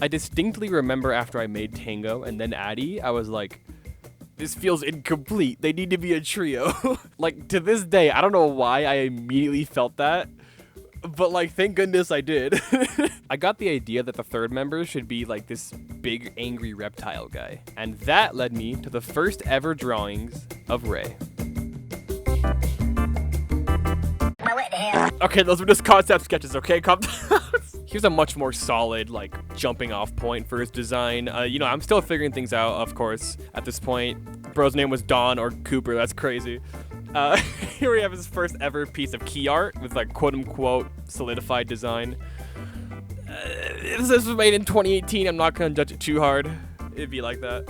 I distinctly remember after I made Tango and then Addy, I was like, this feels incomplete. They need to be a trio. Like, to this day, I don't know why I immediately felt that, but like, thank goodness I did. I got the idea that the third member should be like this big angry reptile guy, and that led me to the first ever drawings of Ray. Okay, those were just concept sketches, okay? Calm down. Here's a much more solid, like, jumping off point for his design. You know, I'm still figuring things out, of course, at this point. Bro's name was Don or Cooper, that's crazy. Here we have his first ever piece of key art with, like, quote-unquote solidified design. This was made in 2018, I'm not gonna judge it too hard. It'd be like that.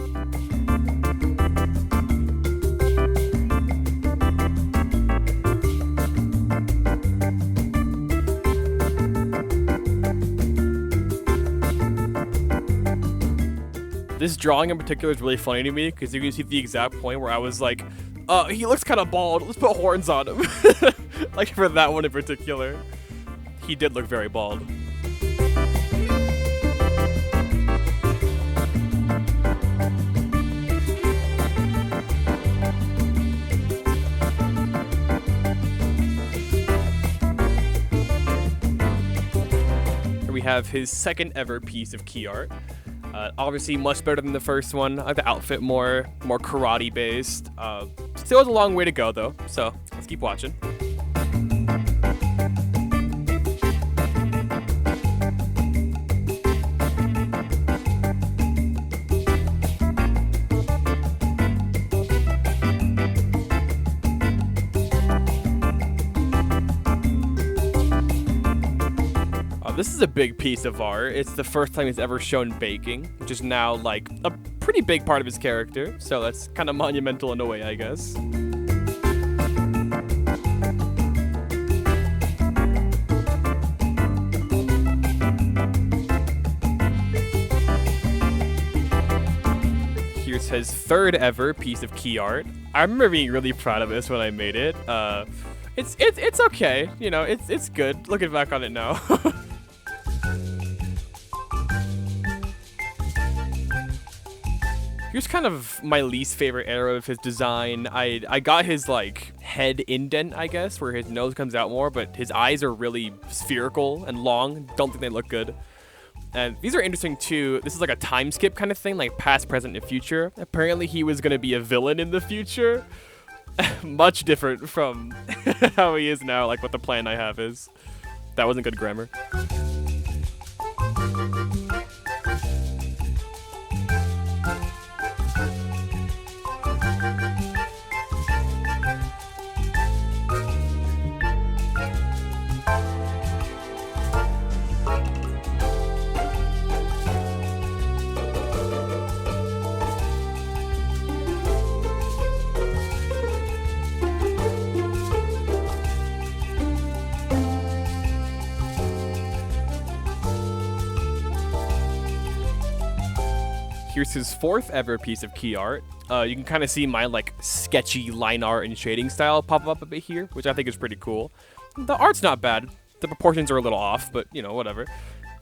This drawing in particular is really funny to me because you can see the exact point where I was like, he looks kind of bald, let's put horns on him. Like for that one in particular. He did look very bald. Here we have his second ever piece of key art. Obviously much better than the first one. I like the outfit more karate based. Still has a long way to go though, so let's keep watching. This is a big piece of art. It's the first time he's ever shown baking, which is now like a pretty big part of his character. So that's kind of monumental in a way, I guess. Here's his third ever piece of key art. I remember being really proud of this when I made it. It's okay, you know, it's good. Looking back on it now. Here's kind of my least favorite area of his design. I got his like head indent, I guess, where his nose comes out more, but his eyes are really spherical and long. Don't think they look good. And these are interesting too. This is like a time skip kind of thing, like past, present, and future. Apparently he was gonna be a villain in the future. Much different from how he is now, like what the plan I have is. That wasn't good grammar. Here's his fourth ever piece of key art. You can kind of see my like sketchy line art and shading style pop up a bit here, which I think is pretty cool. The art's not bad. The proportions are a little off, but you know, whatever.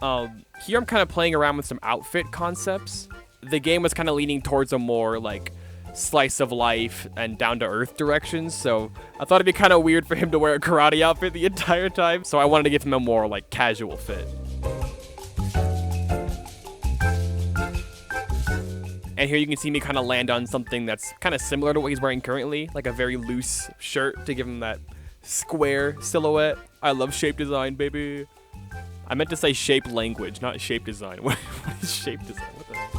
Here I'm kind of playing around with some outfit concepts. The game was kind of leaning towards a more like slice of life and down to earth directions, so I thought it'd be kind of weird for him to wear a karate outfit the entire time, so I wanted to give him a more like casual fit. And here you can see me kind of land on something that's kind of similar to what he's wearing currently, like a very loose shirt to give him that square silhouette. I love shape design, baby. I meant to say shape language, not shape design. What is shape design? What the hell?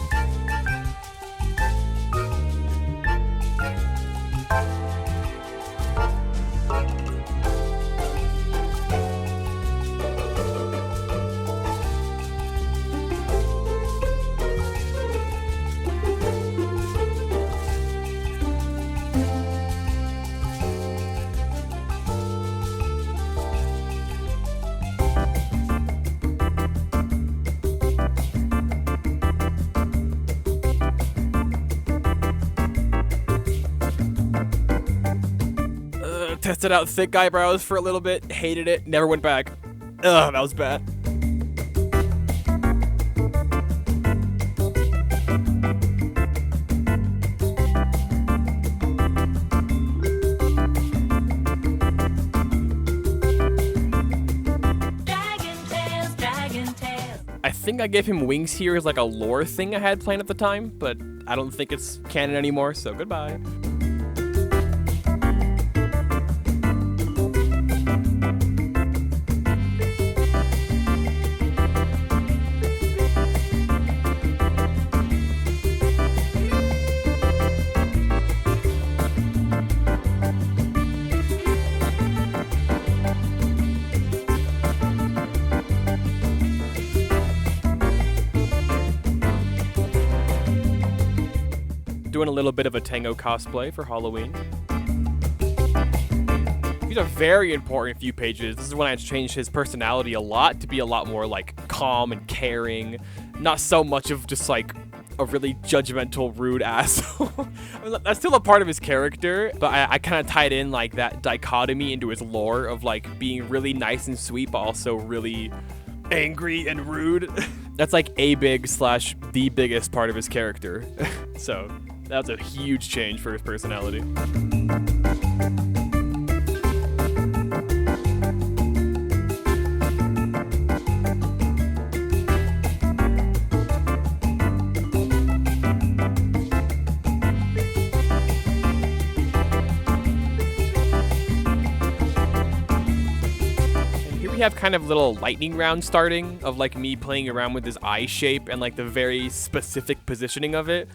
Tested out thick eyebrows for a little bit, hated it, never went back. Ugh, that was bad. I think I gave him wings here as like a lore thing I had planned at the time, but I don't think it's canon anymore, so goodbye. Doing a little bit of a Tango cosplay for Halloween. These are very important few pages. This is when I changed his personality a lot to be a lot more like calm and caring, not so much of just like a really judgmental, rude asshole. I mean, that's still a part of his character, but I kind of tied in like that dichotomy into his lore of like being really nice and sweet, but also really angry and rude. That's like a big / the biggest part of his character. So that's a huge change for his personality. We have kind of little lightning round starting of like me playing around with his eye shape and like the very specific positioning of it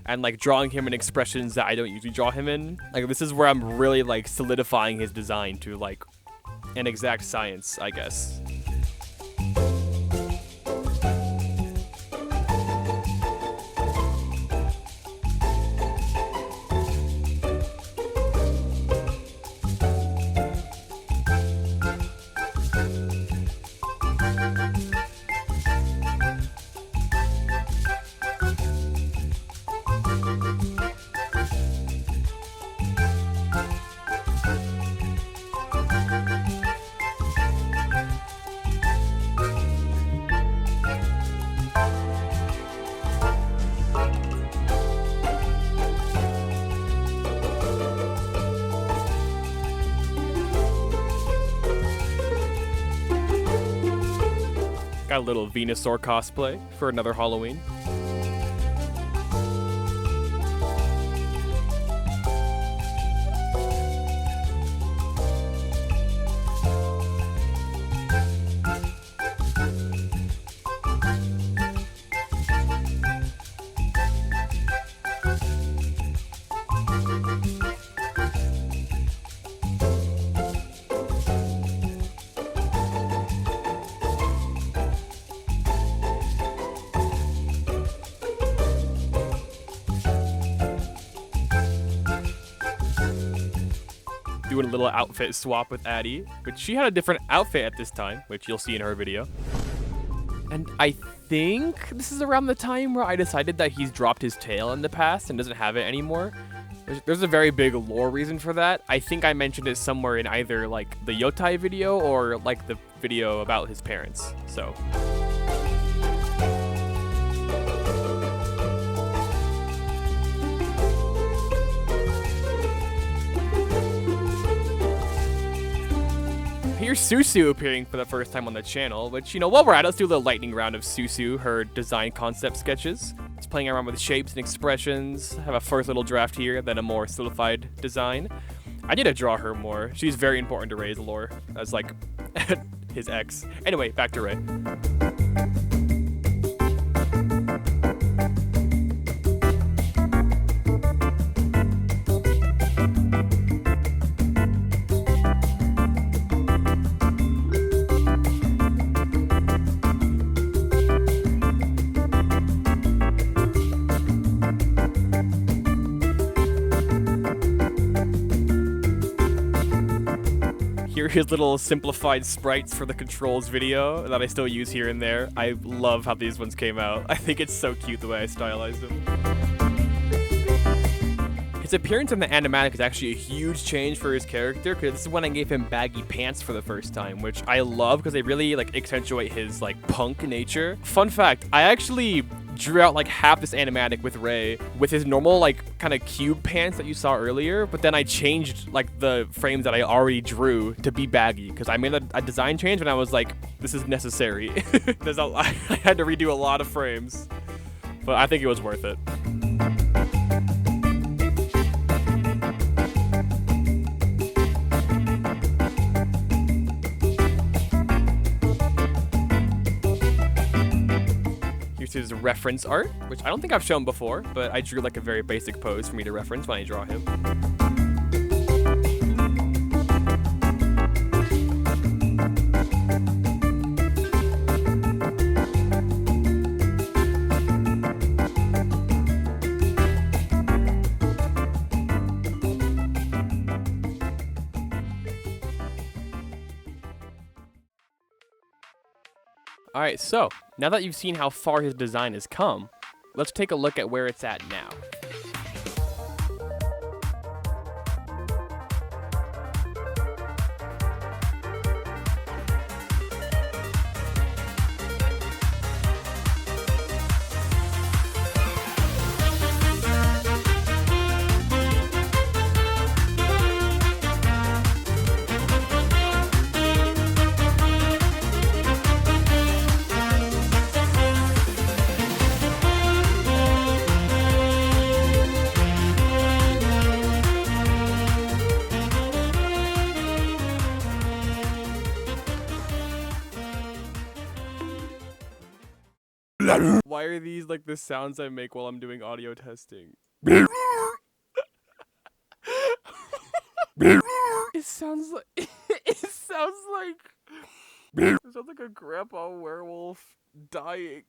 and like drawing him in expressions that I don't usually draw him in. Like this is where I'm really like solidifying his design to like an exact science, I guess. Got a little Venusaur cosplay for another Halloween. Doing a little outfit swap with Addie, but she had a different outfit at this time, which you'll see in her video. And I think this is around the time where I decided that he's dropped his tail in the past and doesn't have it anymore. There's a very big lore reason for that. I think I mentioned it somewhere in either like the Yotai video or like the video about his parents, so. Here's Suzu appearing for the first time on the channel, which, you know, while we're at it, let's do a little lightning round of Suzu, her design concept sketches. It's playing around with shapes and expressions. I have a first little draft here, then a more solidified design. I need to draw her more. She's very important to Ray's lore, as like his ex. Anyway, back to Ray. Here are his little simplified sprites for the controls video that I still use here and there. I love how these ones came out. I think it's so cute the way I stylized them. His appearance in the animatic is actually a huge change for his character, because this is when I gave him baggy pants for the first time, which I love because they really like accentuate his like punk nature. Fun fact, I actually drew out like half this animatic with Ray with his normal like kind of cube pants that you saw earlier, but then I changed like the frames that I already drew to be baggy because I made a design change and I was like, this is necessary. I had to redo a lot of frames, but I think it was worth it. His reference art, which I don't think I've shown before, but I drew like a very basic pose for me to reference when I draw him. Alright, so, now that you've seen how far his design has come, let's take a look at where it's at now. Why are these like the sounds I make while I'm doing audio testing? It sounds like it sounds like a grandpa werewolf dying.